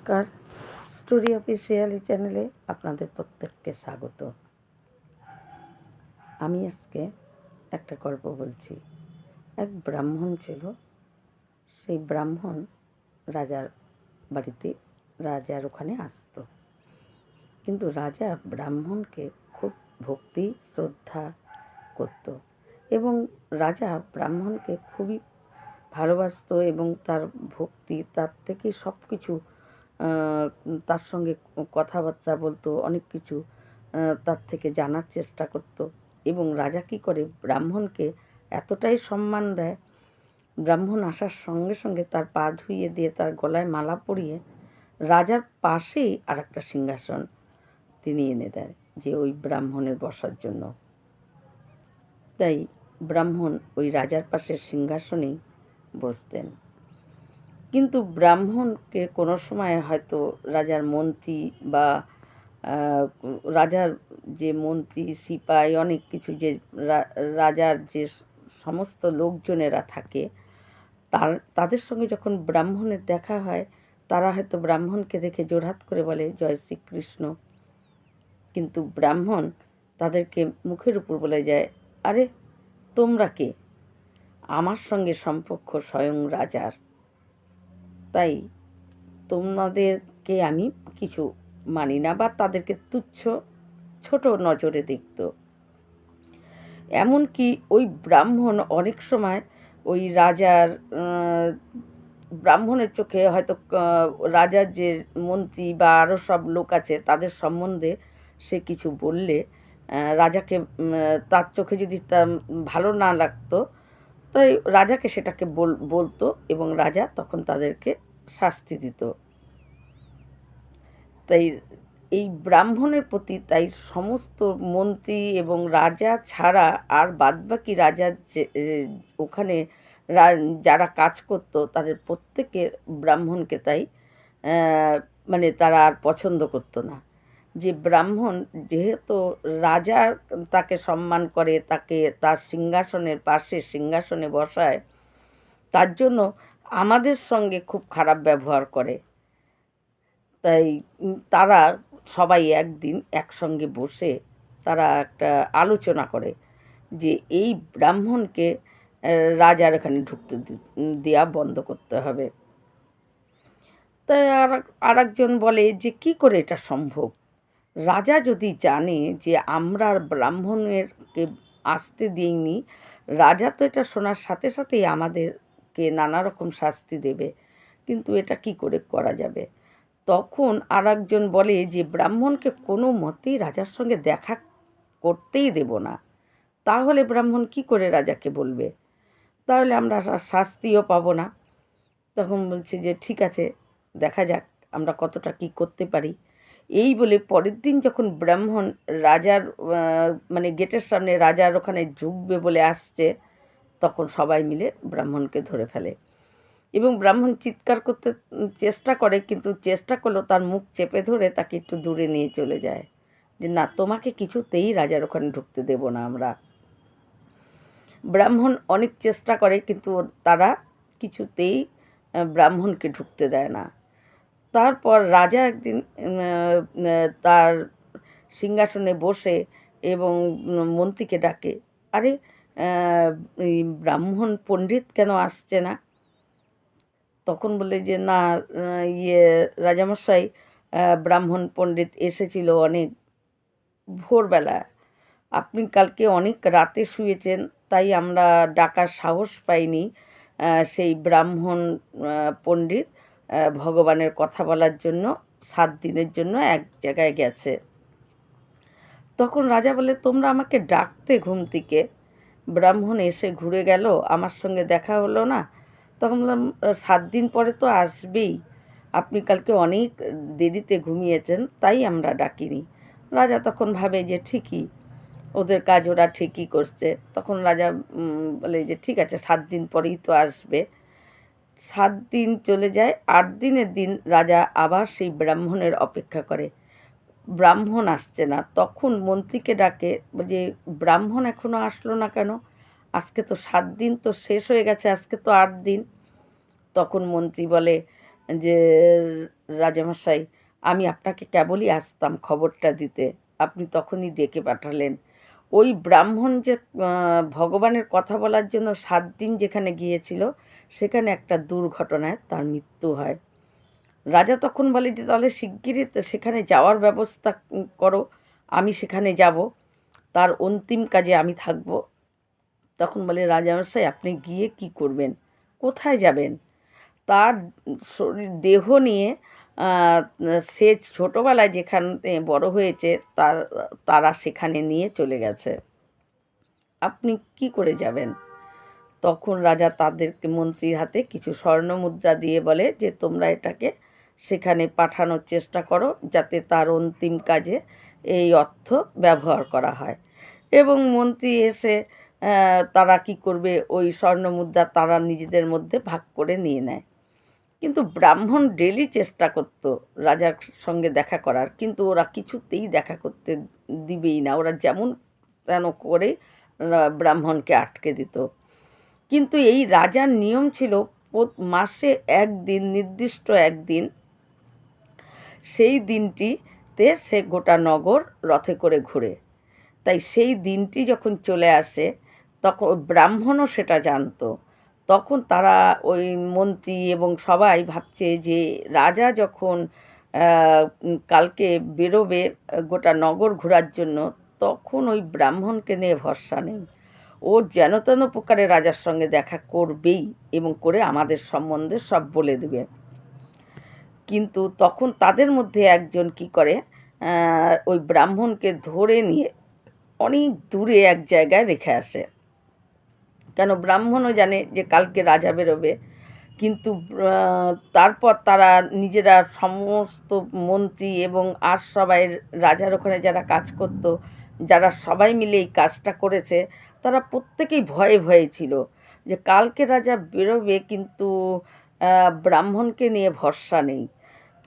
নমস্কার, story officially চ্যানেলে আপনাদের প্রত্যেককে স্বাগত। আমি আজকে একটা গল্প বলছি। এক ব্রাহ্মণ ছিল। সেই ব্রাহ্মণ রাজার বাড়িতে রাজার ওখানে আসতো, কিন্তু রাজা ব্রাহ্মণকে খুব ভক্তি শ্রদ্ধা করত এবং রাজা ব্রাহ্মণকে খুবই ভালোবাসতো এবং তার ভক্তি তার থেকে সব কিছু তার সঙ্গে কথাবার্তা বলতো, অনেক কিছু তার থেকে জানার চেষ্টা করত। এবং রাজা কী করে, ব্রাহ্মণকে এতটাই সম্মান দেয়, ব্রাহ্মণ আসার সঙ্গে সঙ্গে তার পা ধুইয়ে দিয়ে তার গলায় মালা পরিয়ে রাজার পাশেই আর একটা সিংহাসন তিনি এনে দেয় যে ওই ব্রাহ্মণের বসার জন্য। তাই ব্রাহ্মণ ওই রাজার পাশের সিংহাসনেই বসতেন। কিন্তু ব্রাহ্মণকে কোনো সময় হয়তো রাজার মন্ত্রী বা রাজার যে মন্ত্রী সিপাই অনেক কিছু যে রাজার যে সমস্ত লোকজনেরা থাকে তাদের সঙ্গে যখন ব্রাহ্মণের দেখা হয়, তারা হয়তো ব্রাহ্মণকে দেখে জোড়হাত করে বলে জয় শ্রীকৃষ্ণ, কিন্তু ব্রাহ্মণ তাদেরকে মুখের উপর বলে যায়, আরে তোমরা কে? আমার সঙ্গে সম্পর্ক স্বয়ং রাজার, তাই তোমাদেরকে আমি কিছু মানি না, বা তাদেরকে তুচ্ছ ছোট নজরে দেখত। এমনকি ওই ব্রাহ্মণ অনেক সময় ওই রাজার ব্রাহ্মণের চোখে হয়তো রাজার যে মন্ত্রী বা আরও সব লোক আছে তাদের সম্বন্ধে সে কিছু বললে রাজাকে তার চোখে যদি তা ভালো না লাগতো, তাই রাজাকে সেটাকে বলতো এবং রাজা তখন তাদেরকে শাস্তি দিত। তাই এই ব্রাহ্মণের প্রতি তাই সমস্ত মন্ত্রী এবং রাজা ছাড়া আর বাদবাকি রাজার যে ওখানে যারা কাজ করতো তাদের প্রত্যেকের ব্রাহ্মণকে তাই মানে তারা আর পছন্দ করতো না। যে ব্রাহ্মণ যেহেতু রাজা তাকে সম্মান করে, তাকে তার সিংহাসনের পাশে সিংহাসনে বসায়, তার জন্য আমাদের সঙ্গে খুব খারাপ ব্যবহার করে। তাই তারা সবাই একদিন একসঙ্গে বসে তারা একটা আলোচনা করে যে এই ব্রাহ্মণকে রাজার এখানে ঢুকতে দেওয়া বন্ধ করতে হবে। তাই আর একজন বলে যে কি করে এটা সম্ভব? রাজা যদি জানে যে আমরা ব্রাহ্মণেরকে আসতে দিইনি, রাজা তো এটা শোনার সাথে সাথেই আমাদেরকে নানা রকম শাস্তি দেবে, কিন্তু এটা কি করে করা যাবে? তখন আর একজন বলে যে ব্রাহ্মণকে কোনো মতেই রাজার সঙ্গে দেখা করতেই দেব না, তাহলে ব্রাহ্মণ কি করে রাজাকে বলবে? তাহলে আমরা শাস্তিও পাবো না। তখন বলছে যে ঠিক আছে, দেখা যাক আমরা কতটা কি করতে পারি। এই বলে পরের দিন যখন ব্রাহ্মণ রাজার মানে গেটের সামনে রাজার ওখানে ঢুকবে বলে আসছে, তখন সবাই মিলে ব্রাহ্মণকে ধরে ফেলে এবং ব্রাহ্মণ চিৎকার করতে চেষ্টা করে, কিন্তু চেষ্টা করলেও তার মুখ চেপে ধরে তাকে একটু দূরে নিয়ে চলে যায় যে না, তোমাকে কিছুতেই রাজার ওখানে ঢুকতে দেব না আমরা। ব্রাহ্মণ অনেক চেষ্টা করে, কিন্তু তারা কিছুতেই ব্রাহ্মণকে ঢুকতে দেয় না। তারপর রাজা একদিন তার সিংহাসনে বসে এবং মন্ত্রীকে ডাকে, আরে এই ব্রাহ্মণ পণ্ডিত কেন আসছে না? তখন বলে যে না, রাজামশাই, ব্রাহ্মণ পণ্ডিত এসেছিল অনেক ভোরবেলা, আপনি কালকে অনেক রাতে শুয়েছেন, তাই আমরা ডাকার সাহস পাইনি। সেই ব্রাহ্মণ পণ্ডিত ভগবানের কথা বলার জন্য 7 দিনের জন্য এক জায়গায় গেছে। তখন রাজা বলে, তোমরা আমাকে ডাকতে ঘুম থেকে, ব্রাহ্মণ এসে ঘুরে গেল, আমার সঙ্গে দেখা হলো না। তখন বললাম 7 দিন পরে তো আসবেই, আপনি কালকে অনেক দেরিতে ঘুমিয়েছেন, তাই আমরা ডাকিনি। রাজা তখন ভাবে যে ঠিকই, ওদের কাজ ওরা ঠিকই করছে। তখন রাজা বলে যে ঠিক আছে, 7 দিন পরেই তো আসবে। 7 দিন চলে যায়। 8 দিনের দিন রাজা আবার সেই ব্রাহ্মণের অপেক্ষা করে, ব্রাহ্মণ আসছে না। তখন মন্ত্রীকে ডাকে যে ব্রাহ্মণ এখনো আসলো না কেন? আজকে তো 7 দিন তো শেষ হয়ে গেছে, আজকে তো 8 দিন। তখন মন্ত্রী বলে যে রাজামশাই, আমি আপনাকে কেবলই আসতাম খবরটা দিতে, আপনি তখনই ডেকে পাঠালেন। ওই ব্রাহ্মণ যে ভগবানের কথা বলার জন্য 7 দিন যেখানে গিয়েছিল, সেখানে একটা দুর্ঘটনায় তার মৃত্যু হয়। রাজা তখন বলে যে তাহলে শিগগিরই তো সেখানে যাওয়ার ব্যবস্থা করো, আমি সেখানে যাব, তার অন্তিম কাজে আমি থাকব। তখন বলে রাজামশাই, আপনি গিয়ে কি করবেন, কোথায় যাবেন? তার শরীর দেহ নিয়ে সে ছোটোবেলায় যেখানে বড় হয়েছে তারা সেখানে নিয়ে চলে গেছে, আপনি কি করে যাবেন? তখন রাজা তাদেরকে মন্ত্রীর হাতে কিছু স্বর্ণমুদ্রা দিয়ে বলে যে তোমরা এটাকে সেখানে পাঠানোর চেষ্টা করো, যাতে তার অন্তিম কাজে এই অর্থ ব্যবহার করা হয়। এবং মন্ত্রী এসে তারা কি করবে, ওই স্বর্ণমুদ্রা তারা নিজেদের মধ্যে ভাগ করে নিয়ে নেয়। কিন্তু ব্রাহ্মণ ডেলি চেষ্টা করতো রাজার সঙ্গে দেখা করার, কিন্তু ওরা কিছুতেই দেখা করতে দিবেই না, ওরা যেমন তেন করে ব্রাহ্মণকে আটকে দিত। কিন্তু এই রাজার নিয়ম ছিল মাসে একদিন, নির্দিষ্ট একদিন, সেই দিনটিতে সে গোটা নগর রথে করে ঘুরে। তাই সেই দিনটি যখন চলে আসে, তখন ব্রাহ্মণও সেটা জানতো। তখন তারা ওই মন্ত্রী এবং সবাই ভাবছে যে রাজা যখন কালকে বেরোবে গোটা নগর ঘোরার জন্য, তখন ওই ব্রাহ্মণকে নিয়ে ভরসা নেই, ও যেন তেন প্রকারে রাজার সঙ্গে দেখা করবেই এবং করে আমাদের সম্বন্ধে সব বলে দেবে। কিন্তু তখন তাদের মধ্যে একজন কি করে, ওই ব্রাহ্মণকে ধরে নিয়ে অনেক দূরে এক জায়গায় রেখে আসে। কেন, ব্রাহ্মণও জানে যে কালকে রাজা বেরোবে। কিন্তু তারপর তারা নিজেরা সমস্ত মন্ত্রী এবং আর সবাই, রাজার ওখানে যারা কাজ করতো, যারা সবাই মিলে এই কাজটা করেছে, তারা প্রত্যেকেই ভয়ে ভয়ে ছিল যে কালকে রাজা বেরোবে, কিন্তু ব্রাহ্মণকে নিয়ে ভরসা নেই।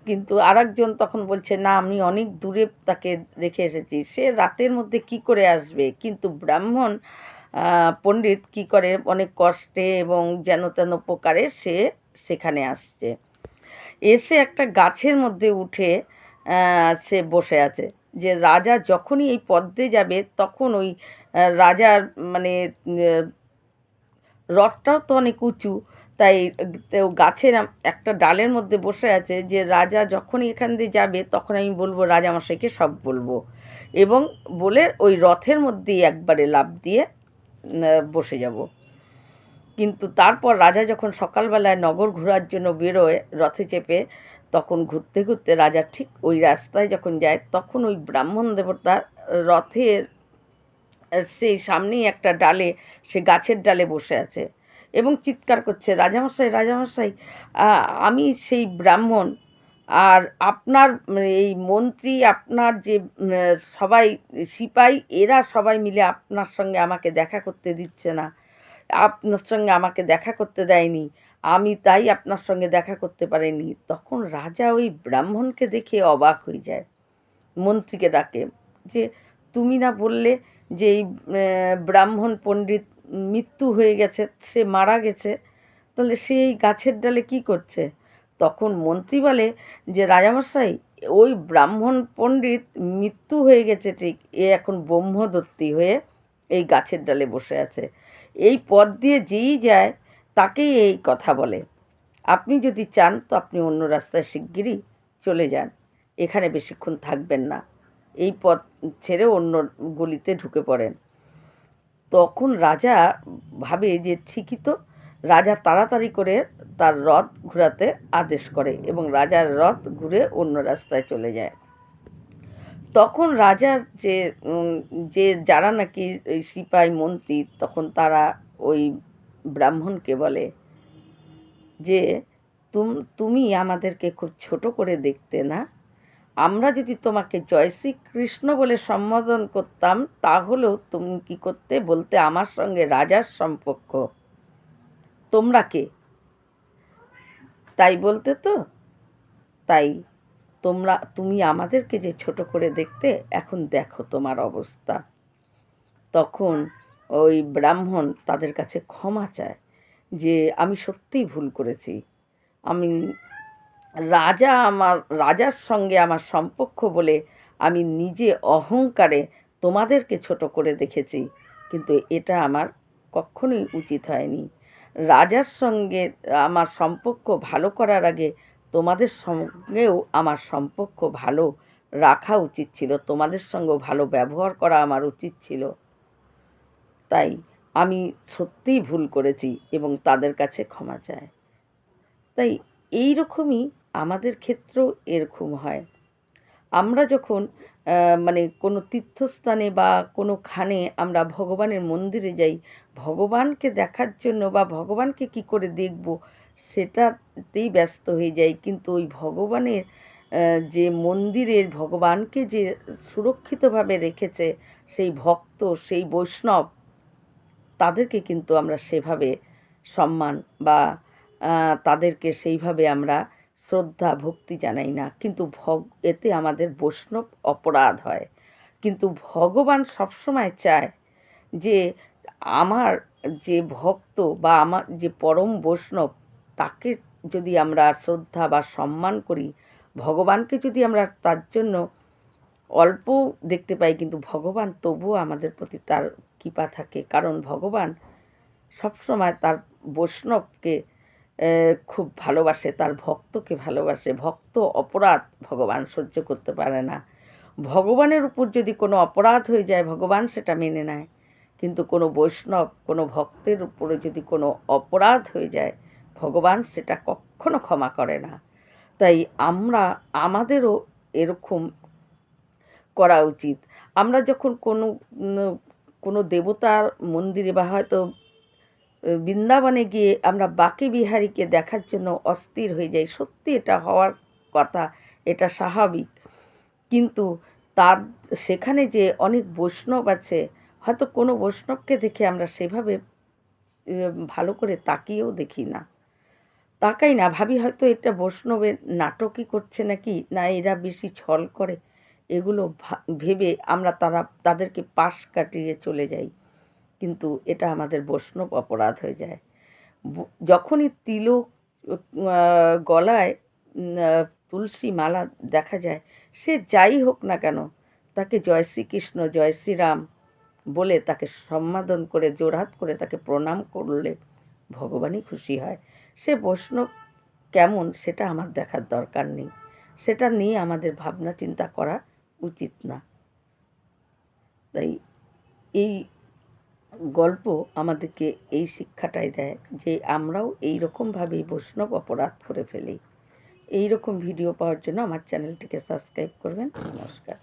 কিন্তু আরেকজন তখন বলছে, না আমি অনেক দূরে তাকে রেখে এসেছি, সে রাতের মধ্যে কি করে আসবে? কিন্তু ব্রাহ্মণ পণ্ডিত কি করে, অনেক কষ্টে এবং যেন তেন প্রকারে সে সেখানে আসছে। এসে একটা গাছের মধ্যে উঠে সে বসে আছে, যে রাজা যখনই এই পথ দিয়ে যাবে তখন ওই রাজার মানে রথটাও তো অনেক উঁচু, তাই গাছের একটা ডালের মধ্যে বসে আছে, যে রাজা যখনই এখান দিয়ে যাবে তখন আমি বলবো রাজামশাইকে সব বলবো, এবং বলে ওই রথের মধ্যেই একবারে লাফ দিয়ে বসে যাব। কিন্তু তারপর রাজা যখন সকালবেলায় নগর ঘোরার জন্য বেরোয় রথে চেপে, তখন ঘুরতে ঘুরতে রাজা ঠিক ওই রাস্তায় যখন যায়, তখন ওই ব্রাহ্মণ দেবতা রথের সেই সামনেই একটা ডালে, সে গাছের ডালে বসে আছে এবং চিৎকার করছে, রাজামশাই রাজামশাই, আমি সেই ব্রাহ্মণ, আর আপনার এই মন্ত্রী, আপনার যে সবাই সিপাই, এরা সবাই মিলে আপনার সঙ্গে আমাকে দেখা করতে দিচ্ছে না, আপনার সঙ্গে আমাকে দেখা করতে দেয়নি, আমি তাই আপনার সঙ্গে দেখা করতে পারিনি। তখন রাজা ওই ব্রাহ্মণকে দেখে অবাক হয়ে যায়, মন্ত্রীকে ডাকে যে তুমি না বললে যে এই ব্রাহ্মণ পণ্ডিত মৃত্যু হয়ে গেছে, সে মারা গেছে, তাহলে সে এই গাছের ডালে কি করছে? তখন মন্ত্রী বলে যে রাজামশাই, ওই ব্রাহ্মণ পণ্ডিত মৃত্যু হয়ে গেছে ঠিক, এ এখন ব্রহ্মদত্তী হয়ে এই গাছের ডালে বসে আছে, এই পথ দিয়ে যেই যায় তাকেই এই কথা বলে। আপনি যদি চান তো আপনি অন্য রাস্তায় শিগগিরই চলে যান, এখানে বেশিক্ষণ থাকবেন না, এই পথ ছেড়ে অন্য গলিতে ঢুকে পড়েন। তখন রাজা ভাবে যে ঠিকই তো, রাজা তাড়াতাড়ি করে তার রথ ঘোরাতে আদেশ করে এবং রাজার রথ ঘুরে অন্য রাস্তায় চলে যায়। তখন রাজার যে যারা নাকি ওই সিপাই মন্ত্রী, তখন তারা ওই ব্রাহ্মণকে বলে যে তুমি আমাদেরকে খুব ছোট করে দেখতে না, আমরা যদি তোমাকে জয় শ্রীকৃষ্ণ বলে সম্বোধন করতাম, তাহলেও তুমি কি করতে, বলতে আমার সঙ্গে রাজার সম্পর্ক, তোমরা কে তাই বলতে তো, তাই তুমি আমাদেরকে যে ছোট করে দেখতে, এখন দেখো তোমার অবস্থা। তখন ওই ব্রাহ্মণ তাদের কাছে ক্ষমা চায় যে আমি সত্যিই ভুল করেছি, আমি রাজার সঙ্গে আমার সম্পর্ক বলে আমি নিজে অহংকারে তোমাদেরকে ছোট করে দেখেছি, কিন্তু এটা আমার কখনোই উচিত হয়নি। রাজার সঙ্গে আমার সম্পর্ক ভালো করার আগে তোমাদের সঙ্গেও আমার সম্পর্ক ভালো রাখা উচিত ছিল, তোমাদের সঙ্গেও ভালো ব্যবহার করা আমার উচিত ছিল। তাই আমি সত্যিই ভুল করেছি এবং তাদের কাছে ক্ষমা চাই। তাই এই রকমই আমাদের ক্ষেত্রেও এরকম হয়। আমরা যখন মানে কোনো তীর্থস্থানে বা কোনোখানে আমরা ভগবানের মন্দিরে যাই, ভগবানকে দেখার জন্য বা ভগবানকে কী করে দেখব সেটাতেই ব্যস্ত হয়ে যাই। কিন্তু ওই ভগবানের যে মন্দিরের ভগবানকে যে সুরক্ষিতভাবে রেখেছে সেই ভক্ত, সেই বৈষ্ণব, তাদেরকে কিন্তু আমরা সেভাবে সম্মান বা তাদেরকে সেইভাবে আমরা শ্রদ্ধা ভক্তি জানাই না, কিন্তু এতে আমাদের বৈষ্ণব অপরাধ হয়। কিন্তু ভগবান সবসময় চায় যে আমার যে ভক্ত বা আমার যে পরম বৈষ্ণব, তাকে যদি আমরা শ্রদ্ধা বা সম্মান করি, ভগবানকে যদি আমরা তার জন্য অল্প দেখতে পাই, কিন্তু ভগবান তবুও আমাদের প্রতি তার কৃপা থাকে, কারণ ভগবান সবসময় তার বৈষ্ণবকে খুব ভালোবাসে, তার ভক্তকে ভালোবাসে। ভক্ত অপরাধ ভগবান সহ্য করতে পারে না। ভগবানের উপর যদি কোনো অপরাধ হয়ে যায়, ভগবান সেটা মেনে নেয়, কিন্তু কোনো বৈষ্ণব, কোনো ভক্তের উপরে যদি কোনো অপরাধ হয়ে যায়, ভগবান সেটা কখনো ক্ষমা করে না। তাই আমাদেরও এরকম করা উচিত। আমরা যখন কোনো দেবতার মন্দিরে বা হয়তো বৃন্দাবনে গিয়ে আমরা বাঁকে বিহারীকে দেখার জন্য অস্থির হয়ে যাই, সত্যি এটা হওয়ার কথা, এটা স্বাভাবিক। কিন্তু তার সেখানে যে অনেক বৈষ্ণব আছে, হয়তো কোনো বৈষ্ণবকে দেখে আমরা সেভাবে ভালো করে তাকিয়েও দেখি না, তাকাই না, ভাবি হয়তো এটা বৈষ্ণবের নাটকই করছে নাকি, না এরা বেশি ছল করে, এগুলো ভেবে আমরা তাদেরকে পাশ কাটিয়ে চলে যাই। কিন্তু এটা আমাদের বৈষ্ণব অপরাধ হয়ে যায়। যখনই তিলক গলায় তুলসী মালা দেখা যায়, সে যাই হোক না কেন, তাকে জয় শ্রীকৃষ্ণ, জয় শ্রীরাম বলে তাকে সম্বোধন করে জোড়হাত করে তাকে প্রণাম করলে ভগবানই খুশি হয়। সে বৈষ্ণব কেমন সেটা আমার দেখার দরকার নেই, সেটা নিয়ে আমাদের ভাবনা চিন্তা করা উচিত না। তাই এই গল্প আমাদেরকে এই শিক্ষাটাই দেয় যে আমরাও এই রকমভাবেই বৈষ্ণব অপরাধ করে ফেলি। এই রকম ভিডিও পাওয়ার জন্য আমার চ্যানেলটিকে সাবস্ক্রাইব করবেন। নমস্কার।